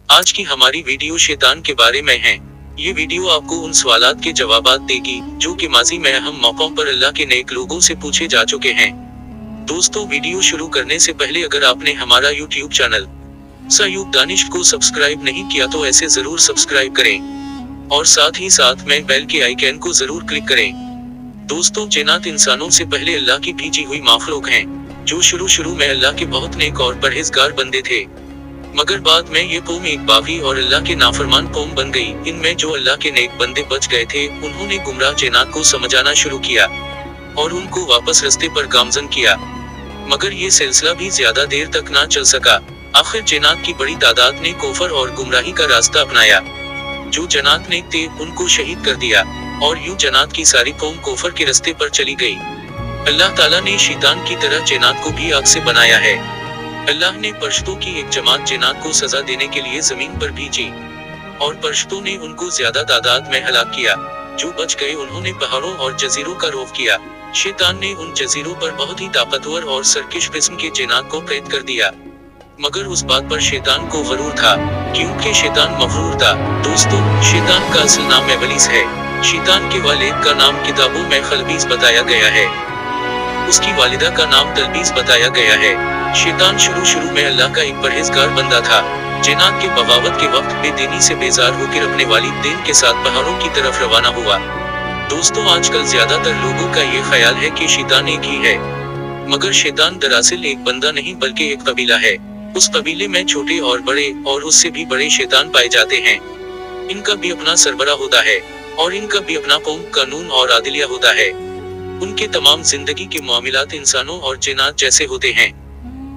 आज की हमारी वीडियो शैतान के बारे में है। ये वीडियो आपको उन सवालात के जवाबात देगी जो कि माजी में अहम मौकों पर अल्लाह के नेक लोगों से पूछे जा चुके हैं। दोस्तों, वीडियो शुरू करने से पहले अगर आपने हमारा यूट्यूब चैनल सयूब दानिश को सब्सक्राइब नहीं किया तो ऐसे जरूर सब्सक्राइब करें और साथ ही साथ में बेल के आइकन को जरूर क्लिक करें। दोस्तों, जिन्नात इंसानों से पहले अल्लाह की भेजी हुई माखलूक हैं, जो शुरू में अल्लाह के बहुत नेक और परहेजगार बंदे थे, मगर बाद में ये कौम एक बागी और अल्लाह के नाफरमान कौम बन गई। इनमें जो अल्लाह के नेक बंदे बच गए थे, उन्होंने गुमराह जिन्नात को समझाना शुरू किया और उनको वापस रास्ते पर गामजन किया, मगर ये सिलसिला भी ज्यादा देर तक ना चल सका। आखिर जिन्नात की बड़ी तादाद ने कुफ्र और गुमराही का रास्ता अपनाया। जो जिन्नात नेक थे उनको शहीद कर दिया और यूं जिन्नात की सारी कौम कुफ्र के रास्ते पर चली गई। अल्लाह ताला ने शैतान की तरह जिन्नात को भी आग से बनाया है। अल्लाह ने फरिश्तों की एक जमात जिन्नात को सजा देने के लिए जमीन पर भेजी और फरिश्तों ने उनको ज्यादा तादाद में हलाक किया। जो बच गए उन्होंने पहाड़ों और जजीरों का रौफ किया। शैतान ने उन जजीरों पर बहुत ही ताकतवर और सरकश किस्म के जिन्नात को कैद कर दिया, मगर उस बात पर शैतान को गरूर था, क्योंकि शैतान मगरूर था। दोस्तों, शैतान का असल नाम इब्लीस है। शैतान के वालिद का नाम किताबों में खलबीस बताया गया है, उसकी वालिदा का नाम तलबीस बताया गया है। शैतान शुरू में अल्लाह का एक परहेजगार बंदा था। जिन्नात के बगावत के वक्त बेदीनी से बेजार होकर अपने वालिदैन के साथ पहाड़ों की तरफ रवाना हुआ। दोस्तों, आजकल ज्यादातर लोगों का ये ख्याल है कि शैतान एक ही है, मगर शैतान दरअसल एक बंदा नहीं बल्कि एक कबीला है। उस कबीले में छोटे और बड़े और उससे भी बड़े शैतान पाए जाते हैं। इनका भी अपना सरबराह होता है और इनका भी अपना कौम, कानून और आदिलिया होता है। उनके तमाम जिंदगी के मामलात इंसानों और जिन्नात जैसे होते हैं।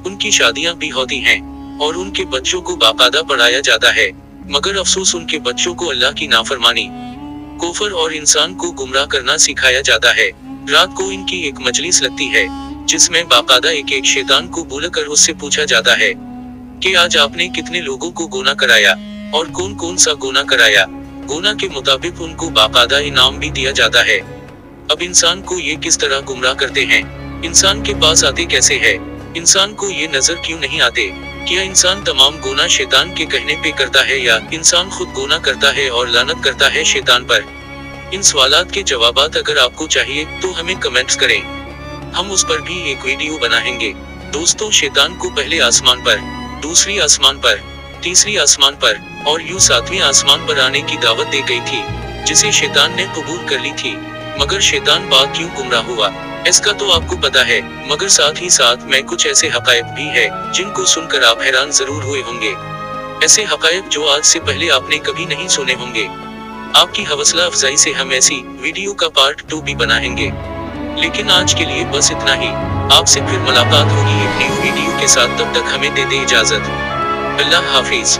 उनकी शादियां भी होती हैं और उनके बच्चों को बाकायदा पढ़ाया जाता है, मगर अफसोस उनके बच्चों को अल्लाह की नाफरमानी, कुफ्र और इंसान को गुमराह करना सिखाया जाता है। रात को इनकी एक मजलिस लगती है जिसमें बाकायदा एक शैतान को बुलाकर उससे पूछा जाता है कि आज आपने कितने लोगों को गुनाह कराया और कौन कौन सा गुनाह कराया। गुनाह के मुताबिक उनको बाकायदा इनाम भी दिया जाता है। अब इंसान को ये किस तरह गुमराह करते हैं, इंसान के पास आते कैसे है, इंसान को ये नजर क्यों नहीं आते? क्या इंसान तमाम गुनाह शैतान के कहने पे करता है या इंसान खुद गुनाह करता है और लानत करता है शैतान पर? इन सवालात के जवाबात अगर आपको चाहिए तो हमें कमेंट्स करें, हम उस पर भी एक वीडियो बनाएंगे। दोस्तों, शैतान को पहले आसमान पर, दूसरी आसमान पर, तीसरी आसमान पर और यूं सातवीं आसमान पर आने की दावत दी गई थी, जिसे शैतान ने कबूल कर ली थी। मगर शैतान बाद क्यों गुमराह हुआ, इसका तो आपको पता है, मगर साथ ही साथ में कुछ ऐसे हकायक भी है जिनको सुनकर आप हैरान जरूर हुए होंगे। ऐसे हकायक जो आज से पहले आपने कभी नहीं सुने होंगे। आपकी हौसला अफजाई से हम ऐसी वीडियो का पार्ट 2 भी बनाएंगे। लेकिन आज के लिए बस इतना ही। आपसे फिर मुलाकात होगी एक न्यू वीडियो के साथ। तब तक हमें दे इजाजत। अल्लाह हाफिज।